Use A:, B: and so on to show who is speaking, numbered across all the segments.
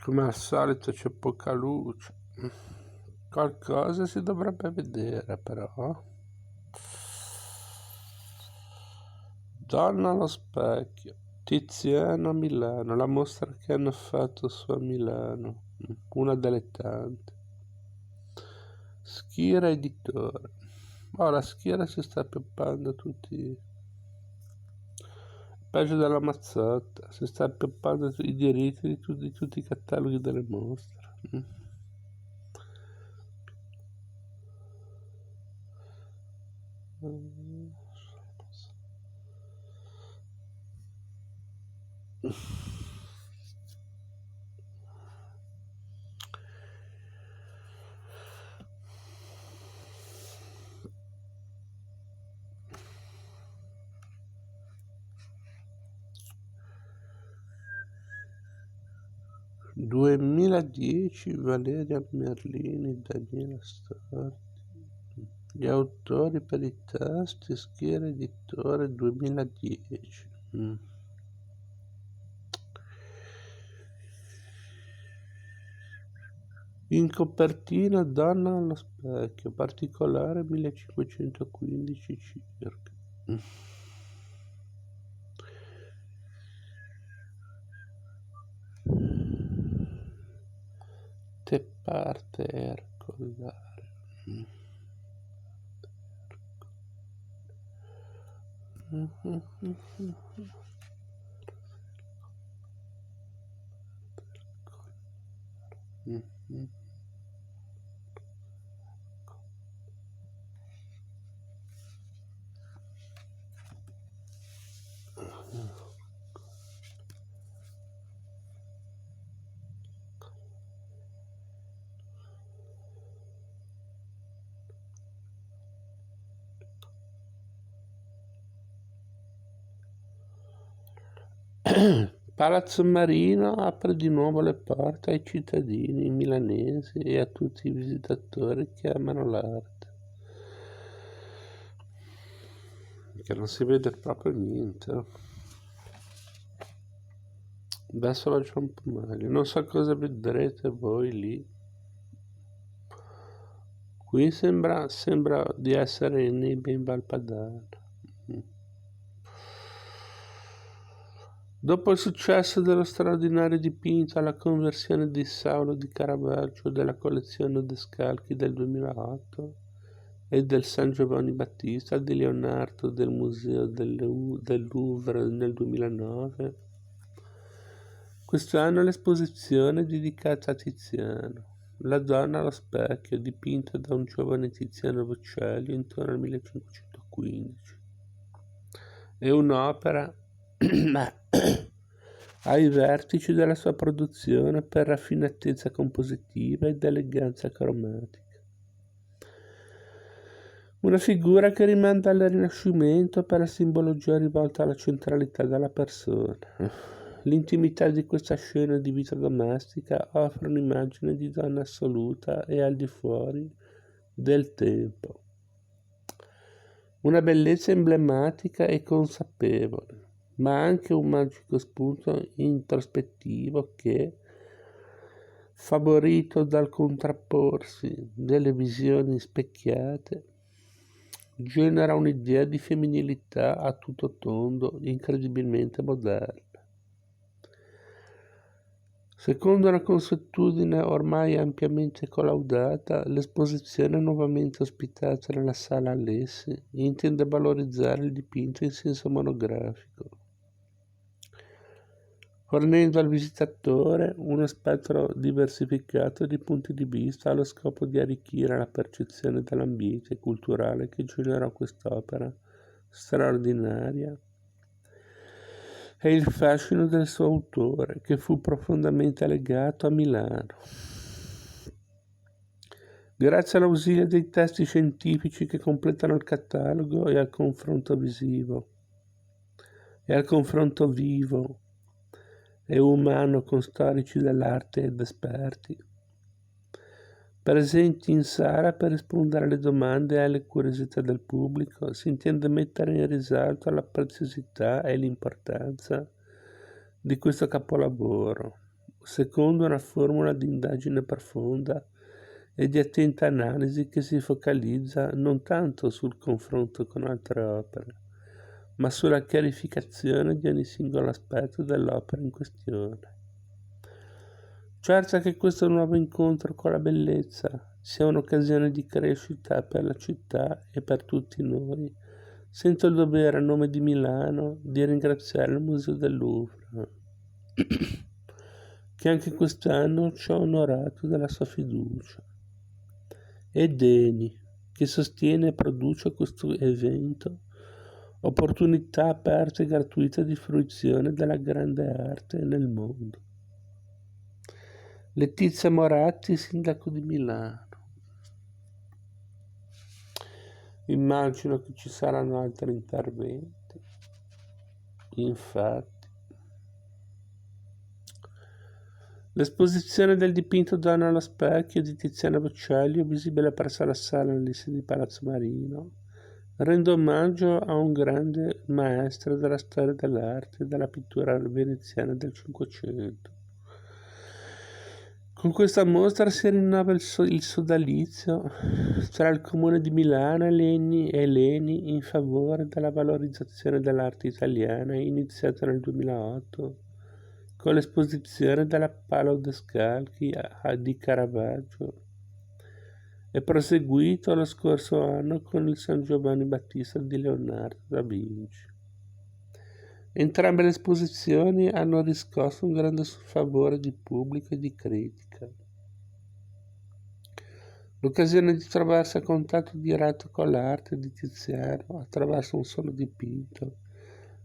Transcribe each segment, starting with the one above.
A: Come al solito c'è poca luce. Qualcosa si dovrebbe vedere però. Donna allo specchio. Tiziano a Milano, la mostra che hanno fatto su a Milano, una delle tante. Schira editore. La Schira si sta pioppando tutti, peggio della Mazzotta, si sta pioppando i diritti di tutti i cataloghi delle mostre. (2010) Valeria Merlini, Daniela Storti. Gli autori per i testi, Schira editore, 2010. In copertina Donna allo specchio, particolare 1515 circa. Te parte Ercolare. Palazzo Marino apre di nuovo le porte ai cittadini milanesi e a tutti i visitatori che amano l'arte. Che non si vede proprio niente. Adesso lo faccio un po' meglio. Non so cosa vedrete voi lì. Qui sembra di essere nei Ben Valpadana. Dopo il successo dello straordinario dipinto alla conversione di Saulo di Caravaggio della collezione Descalchi del 2008 e del San Giovanni Battista di Leonardo del Museo del Louvre nel 2009, quest'anno l'esposizione è dedicata a Tiziano, la donna allo specchio, dipinta da un giovane Tiziano Bocelli intorno al 1515. È un'opera ai vertici della sua produzione per raffinatezza compositiva ed eleganza cromatica. Una figura che rimanda al Rinascimento per la simbologia rivolta alla centralità della persona. L'intimità di questa scena di vita domestica offre un'immagine di donna assoluta e al di fuori del tempo. Una bellezza emblematica e consapevole, ma anche un magico spunto introspettivo che, favorito dal contrapporsi delle visioni specchiate, genera un'idea di femminilità a tutto tondo incredibilmente moderna. Secondo una consuetudine ormai ampiamente collaudata, l'esposizione nuovamente ospitata nella Sala Alessi intende valorizzare il dipinto in senso monografico, fornendo al visitatore uno spettro diversificato di punti di vista allo scopo di arricchire la percezione dell'ambiente culturale che generò quest'opera straordinaria e il fascino del suo autore, che fu profondamente legato a Milano. Grazie all'ausilio dei testi scientifici che completano il catalogo e al confronto visivo, e al confronto vivo e umano con storici dell'arte ed esperti, presenti in sala per rispondere alle domande e alle curiosità del pubblico, si intende mettere in risalto la preziosità e l'importanza di questo capolavoro, secondo una formula di indagine profonda e di attenta analisi che si focalizza non tanto sul confronto con altre opere, ma sulla chiarificazione di ogni singolo aspetto dell'opera in questione. Certo che questo nuovo incontro con la bellezza sia un'occasione di crescita per la città e per tutti noi, sento il dovere a nome di Milano di ringraziare il Museo del Louvre, che anche quest'anno ci ha onorato della sua fiducia, e Deni, che sostiene e produce questo evento, opportunità aperte e gratuite di fruizione della grande arte nel mondo. Letizia Moratti, sindaco di Milano. Immagino che ci saranno altri interventi. Infatti, l'esposizione del dipinto Donna allo specchio di Tiziano Bocelli, visibile presso la sala Ulisse di Palazzo Marino, rende omaggio a un grande maestro della storia dell'arte e della pittura veneziana del Cinquecento. Con questa mostra si rinnova il sodalizio tra il Comune di Milano e l'ENI in favore della valorizzazione dell'arte italiana, iniziata nel 2008 con l'esposizione della Palo Descalchi di Caravaggio e proseguito lo scorso anno con il San Giovanni Battista di Leonardo da Vinci. Entrambe le esposizioni hanno riscosso un grande favore di pubblico e di critica. L'occasione di trovarsi a contatto diretto con l'arte di Tiziano attraverso un solo dipinto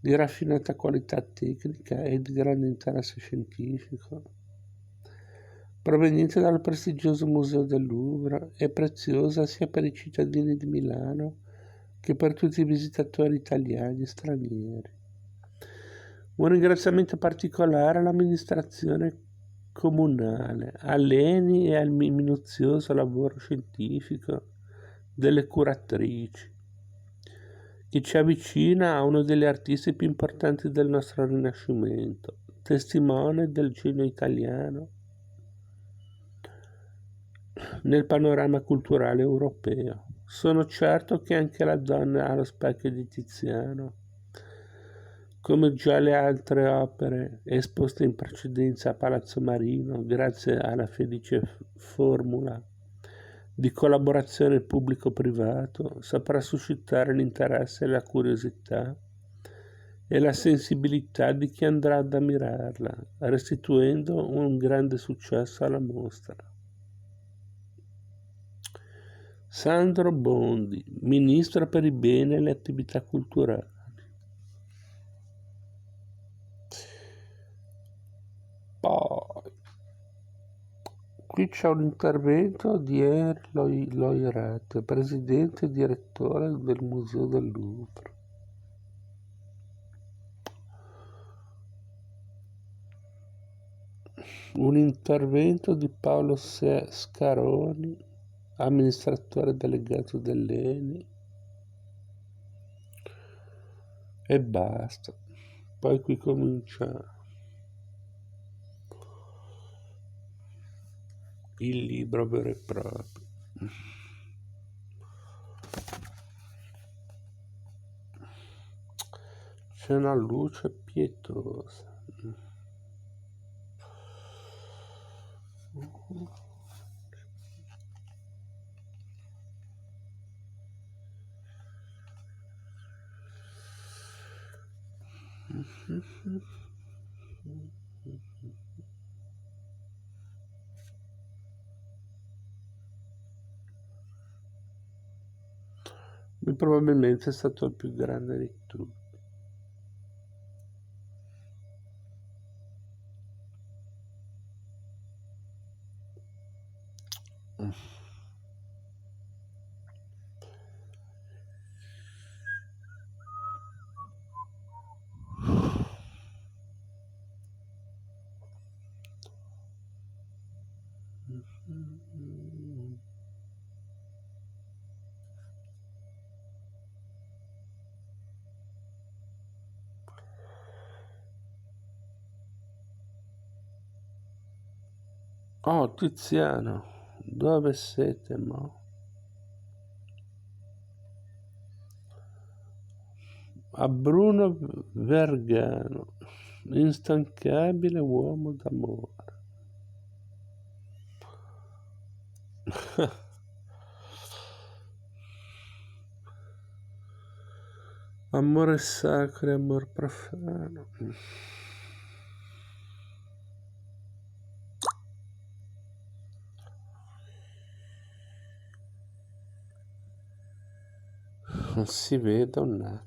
A: di raffinata qualità tecnica e di grande interesse scientifico, proveniente dal prestigioso Museo del Louvre, è preziosa sia per i cittadini di Milano che per tutti i visitatori italiani e stranieri. Un ringraziamento particolare all'amministrazione comunale, all'ENI e al minuzioso lavoro scientifico delle curatrici, che ci avvicina a uno degli artisti più importanti del nostro Rinascimento, testimone del genio italiano nel panorama culturale europeo. Sono certo che anche la donna allo specchio di Tiziano, come già le altre opere esposte in precedenza a Palazzo Marino, grazie alla felice formula di collaborazione pubblico-privato, saprà suscitare l'interesse e la curiosità e la sensibilità di chi andrà ad ammirarla, restituendo un grande successo alla mostra. Sandro Bondi, Ministro per i beni e le attività culturali. Poi, qui c'è un intervento di Henri Loiret, presidente e direttore del Museo del Louvre. Un intervento di Paolo Scaroni, amministratore delegato dell'ENI, e basta. Poi qui comincia il libro vero e proprio. C'è una luce pietosa. Probabilmente è stato il più grande di tutti. Oh, Tiziano, dove siete, mo? A Bruno Vergano, instancabile uomo d'amore. Amore sacro e amor profano. Non si vede un H.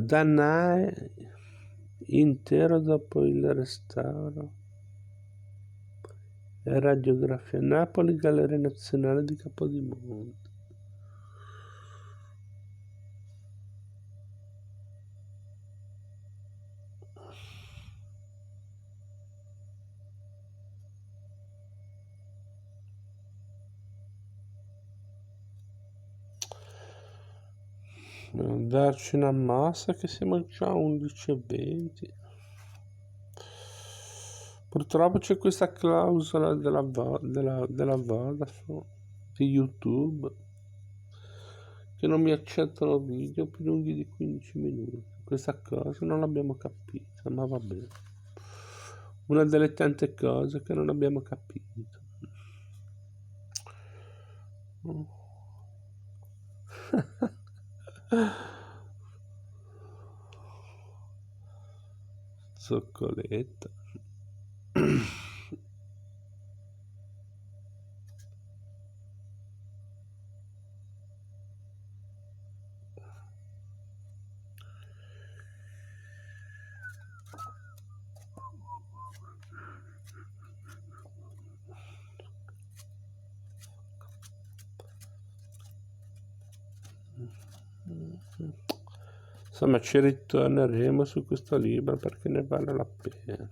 A: Danae intero dopo il restauro e radiografia Napoli, Galleria Nazionale di Capodimonte. Darci una massa che siamo già a 11:20. Purtroppo c'è questa clausola della Vodafone di YouTube che non mi accettano video più lunghi di 15 minuti. Questa cosa non l'abbiamo capita, ma va bene. Una delle tante cose che non abbiamo capito. Zoccoletta. Insomma, ci ritorneremo su questo libro perché ne vale la pena.